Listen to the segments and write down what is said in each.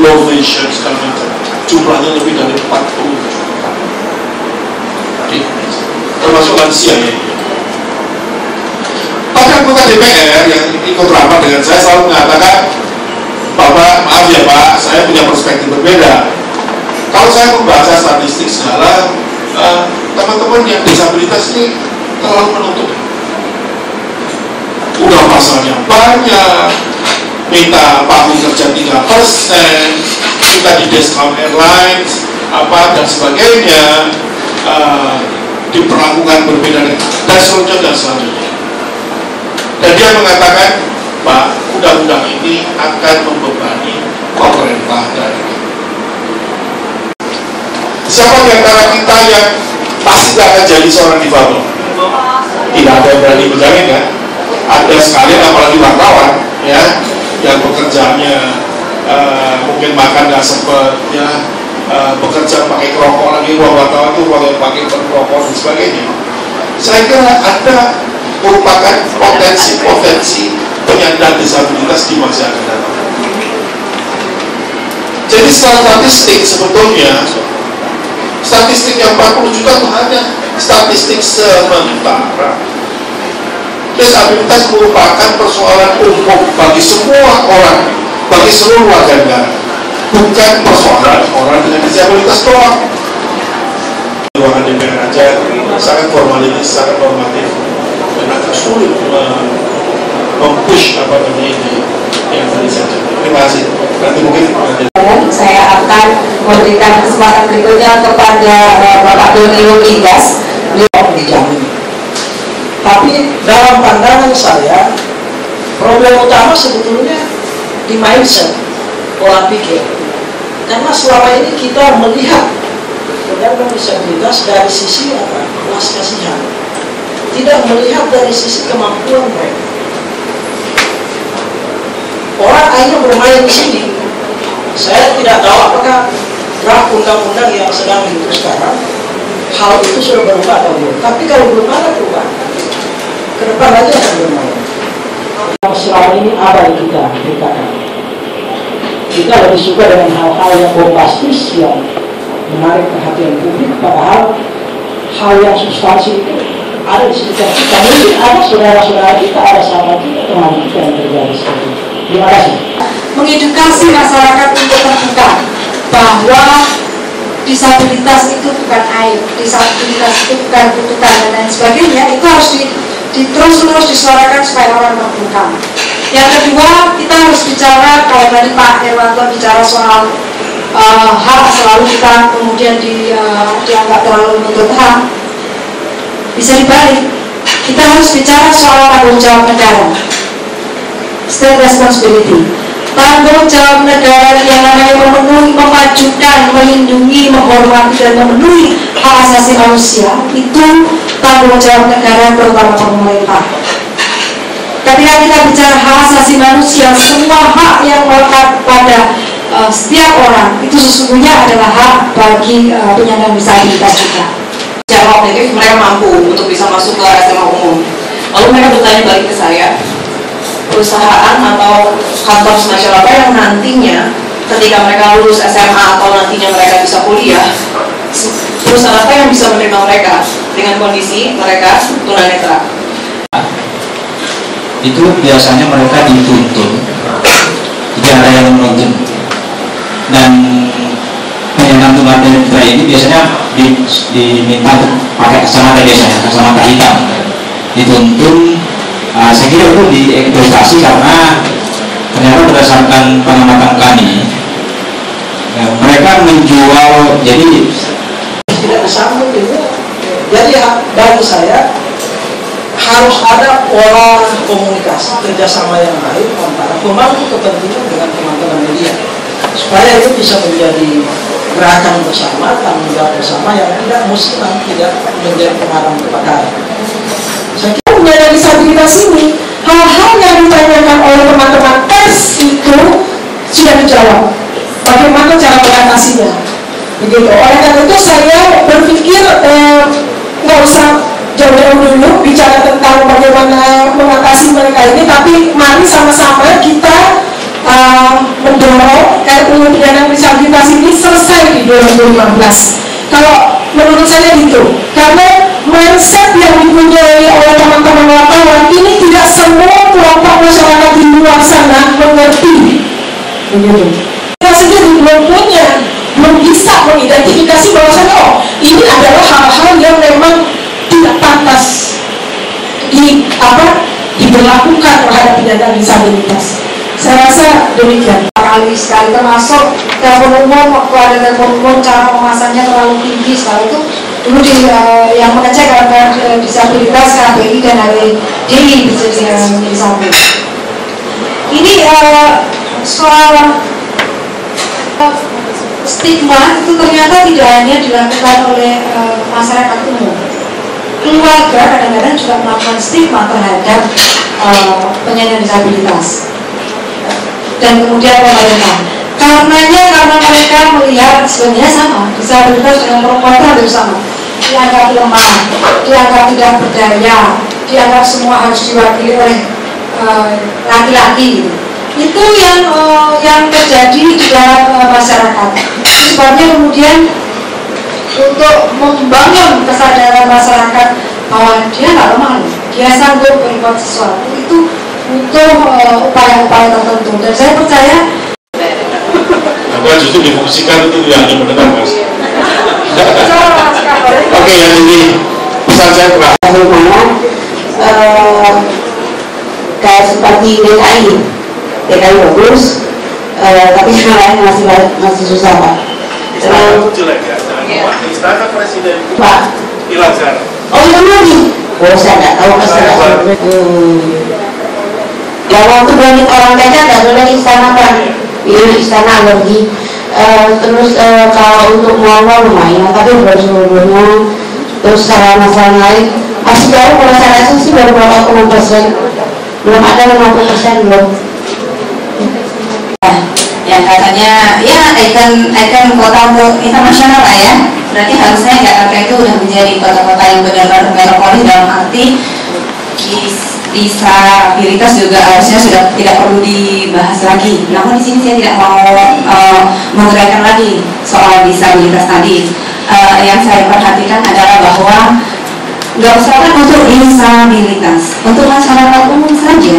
low vision segala macam, jumlahnya lebih dari 40 juta. Termasuk lansia ya. Bahkan anggota DPR yang ikut rapat dengan saya selalu mengatakan, Bapak, maaf ya Pak, saya punya perspektif berbeda. Kalau saya membaca statistik segala, teman-teman yang disabilitas ini terlalu menutup. Udah pasalnya banyak, minta pagu kerja 3%, minta di discount airlines, dan sebagainya, diperlakukan berbeda dan selanjutnya. Dan dia mengatakan, Pak, undang-undang ini akan membebani pemerintah daerah. Siapa di antara kita yang pasti akan jadi seorang difabel? Tidak ada yang berani menjamin kan? Ada sekali, apalagi wartawan ya, yang pekerjaannya mungkin makan nggak sempet ya, bekerja pakai kerokok lagi, ruang wartawan itu ruang yang pakai kerokok dan sebagainya. Saya kira ada merupakan potensi penyandang disabilitas di masa yang akan datang. Jadi secara statistik sebetulnya statistik yang 40 juta itu hanya statistik sementara. Disabilitas merupakan persoalan umum bagi semua orang, bagi seluruh warga negara, bukan persoalan orang dengan disabilitas doang. Ruangan DPR aja sangat formalitis, sangat normatif, dan agak sulit mempush ini yang tadi saja. Terima kasih. Nanti mungkin saya akan memberikan kesempatan berikutnya kepada Bapak Doni Lukigas. Beliau dijamin. Tapi dalam pandangan saya, problem utama sebetulnya di mindset, pola pikir. Karena selama ini kita melihat penyandang disabilitas dari sisi belas kasihan, tidak melihat dari sisi kemampuan mereka. Orang akhirnya bermain di sini. Saya tidak tahu apakah draft undang-undang yang sedang diutus sekarang hal itu sudah berubah atau belum. Tapi kalau belum ada perubahan, ke depan lagi akan bermain. Yang selama ini apa yang kita berikan? Kita lebih suka dengan hal-hal yang bombastis yang menarik perhatian publik, padahal hal yang substansi itu ada di sekitar kita. Mungkin ada saudara-saudara kita, ada sahabat kita, teman kita yang terjadi seperti itu. Terima kasih. Mengedukasi masyarakat untuk terbuka bahwa disabilitas itu bukan aib, disabilitas itu bukan kutukan dan lain sebagainya. Itu harus terus-menerus disuarakan supaya orang terbuka. Yang kedua, kita harus bicara, kalau tadi Pak Herwanto bicara soal hak, selalu kita kemudian dianggap terlalu menuntut hak. Bisa dibalik, kita harus bicara soal tanggung jawab negara, state responsibility. Tanggung jawab negara yang namanya memenuhi, memajukan, melindungi, menghormati dan memenuhi hak asasi manusia, itu tanggung jawab negara terutama pemerintah. Ketika kita bicara hak asasi manusia, semua hak yang melekat pada setiap orang itu sesungguhnya adalah hak bagi penyandang disabilitas juga. Secara objektif mereka mampu untuk bisa masuk ke SMA umum. Lalu mereka bertanya balik ke saya, perusahaan atau kantor semacam apa yang nantinya ketika mereka lulus SMA atau nantinya mereka bisa kuliah, perusahaan apa yang bisa menerima mereka dengan kondisi mereka tunanetra? Itu biasanya mereka dituntun, tidak ada yang menuntun, dan penyandang tunanetra ini biasanya diminta untuk pakai kacamata, biasanya kacamata hitam, dituntun. Saya kira itu dieksploitasi karena ternyata berdasarkan pengamatan kami, mereka menjual, jadi tidak disambung itu. Jadi bagi saya harus ada pola komunikasi, kerjasama yang baik antara pemangku kepentingan dengan teman-teman media, supaya itu bisa menjadi gerakan bersama, tanggung jawab bersama yang tidak musiman, tidak menjadi pengarang kepada. Penyandang disabilitas ini, hal-hal yang ditanyakan oleh teman-teman pers itu sudah dijawab. Bagaimana cara mengatasinya? Begitu. Oleh karena itu saya berpikir nggak usah jauh-jauh dulu bicara tentang bagaimana mengatasi mereka ini, tapi mari sama-sama kita mendorong RUU penyandang disabilitas ini selesai di 2015. Kalau menurut saya itu, karena mindset yang dipunyai oleh teman-teman wartawan ini tidak semua kelompok masyarakat di luar sana mengerti. Begitu. Kita sendiri belum punya, belum bisa mengidentifikasi bahwasanya oh ini adalah hal-hal yang memang tidak pantas diberlakukan terhadap penyandang disabilitas. Saya rasa demikian. Kali sekali termasuk telepon umum, waktu ada telepon umum cara memasangnya terlalu tinggi. Setelah itu dulu yang mengecek agar disabilitas KBI dan HDI bisa disambung. Ini soal stigma itu ternyata tidak hanya dilakukan oleh masyarakat umum. Keluarga kadang-kadang juga melakukan stigma terhadap penyandang disabilitas. Dan kemudian pemerintah, karena mereka melihat sebenarnya sama, disabilitas dengan perempuan itu hampir sama, dianggap lemah, dianggap tidak berdaya, dianggap semua harus diwakili oleh laki-laki. Itu yang terjadi di dalam masyarakat. Sebabnya kemudian untuk membangun kesadaran masyarakat bahwa dia nggak lemah, dia sanggup berbuat sesuatu, itu butuh upaya-upaya tertentu. Dan saya percaya justru difungsikan itu yang mendengar, Mas. Oke, yang ini pesan saya terakhir. Kayak seperti DKI bagus, tapi yang lain masih susah, Pak. Jelek ya. Istana Presiden Pak Ilagan. Oh itu lagi. Oh saya nggak tahu ya waktu banyak orang cacat nggak boleh istana Pak. Iya istana alergi. Terus kalau untuk mall lumayan, tapi sebelumnya terus sarana lain masih jauh. Kalau saya rasa sih baru 40%, belum ada 50% belum. Yang katanya ya ikon kota untuk internasional lah ya, berarti harusnya Jakarta itu udah menjadi kota-kota yang benar-benar metropolis dalam arti disabilitas juga harusnya sudah tidak perlu dibahas lagi. Namun di sini saya tidak mau menguraikan lagi soal disabilitas tadi. Yang saya perhatikan adalah bahwa nggak usah kan untuk disabilitas, untuk masyarakat umum saja.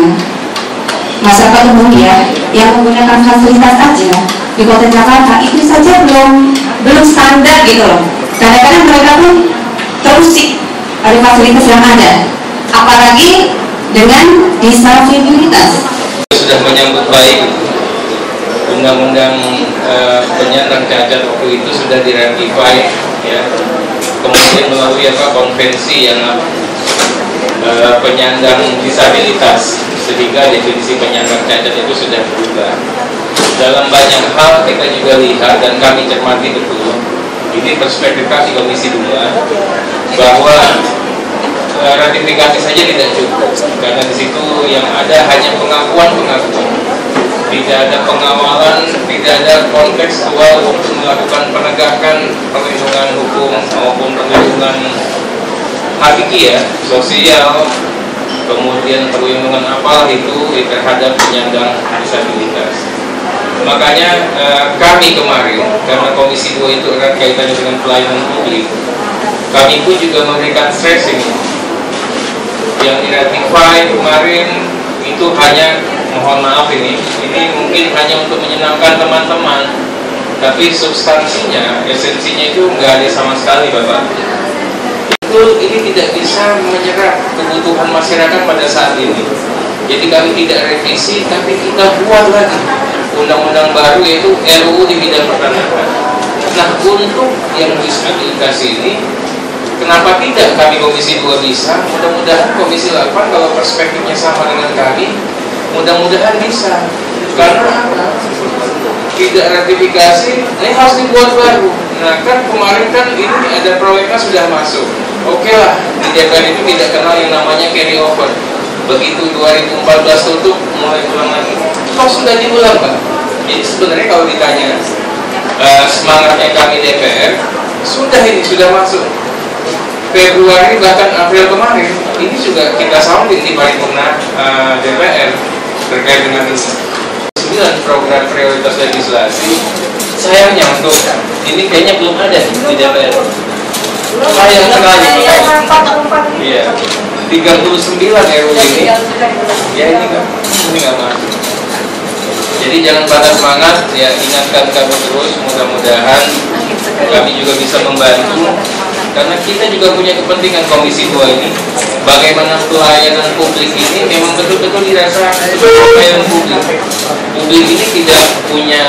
Masyarakat umum ya yang menggunakan fasilitas aja di kota Jakarta itu saja belum standar gitu loh. Kadang-kadang mereka pun terusik dari fasilitas yang ada, apalagi dengan disabilitas. Sudah menyambut baik undang-undang penyandang cacat waktu itu sudah diratifikasi ya, kemudian melalui konvensi yang penyandang disabilitas, sehingga definisi penyandang cacat itu sudah berubah. Dalam banyak hal kita juga lihat dan kami cermati betul, ini perspektif kami Komisi 2, bahwa ratifikasi saja tidak cukup, karena di situ yang ada hanya pengakuan-pengakuan, tidak ada pengawalan, tidak ada kontekstual untuk melakukan penegakan perlindungan hukum maupun perlindungan hakiki ya, sosial, kemudian perlindungan apa itu terhadap penyandang disabilitas. Makanya kami kemarin, karena Komisi 2 itu erat kaitannya dengan pelayanan publik, kami pun juga memberikan stressing. Yang diratifikasi kemarin itu hanya, mohon maaf ini mungkin hanya untuk menyenangkan teman-teman, tapi substansinya, esensinya itu nggak ada sama sekali, Bapak. Ini tidak bisa menyerap kebutuhan masyarakat pada saat ini. Jadi kami tidak revisi, tapi kita buat lagi undang-undang baru, yaitu RUU di bidang peternakan. Nah, untuk yang disabilitas ini, kenapa tidak kami Komisi 2 bisa? Mudah-mudahan Komisi 8 kalau perspektifnya sama dengan kami, mudah-mudahan bisa. Karena apa? Tidak ratifikasi, ini harus dibuat baru. Nah kan kemarin kan ini ada proyeknya sudah masuk. Oke lah, di DPR itu tidak kenal yang namanya carry over. Begitu 2014 tutup, mulai ulang lagi. Kok sudah diulang Pak? Jadi sebenarnya kalau ditanya semangatnya kami DPR, sudah masuk. Februari bahkan April kemarin, ini juga kita sounding di paripurna DPR terkait dengan ini. program prioritas legislasi. Sayangnya untuk ini kayaknya belum ada di DPR. Sayang sekali. Iya. 39 RUU ini. Ya ini nggak masuk. Jadi jangan patah semangat, ya ingatkan kami terus, mudah-mudahan kami juga bisa membantu, karena kita juga punya kepentingan Komisi 2 ini, bagaimana pelayanan publik ini memang betul-betul dirasakan sebagai pelayanan publik. Publik ini tidak punya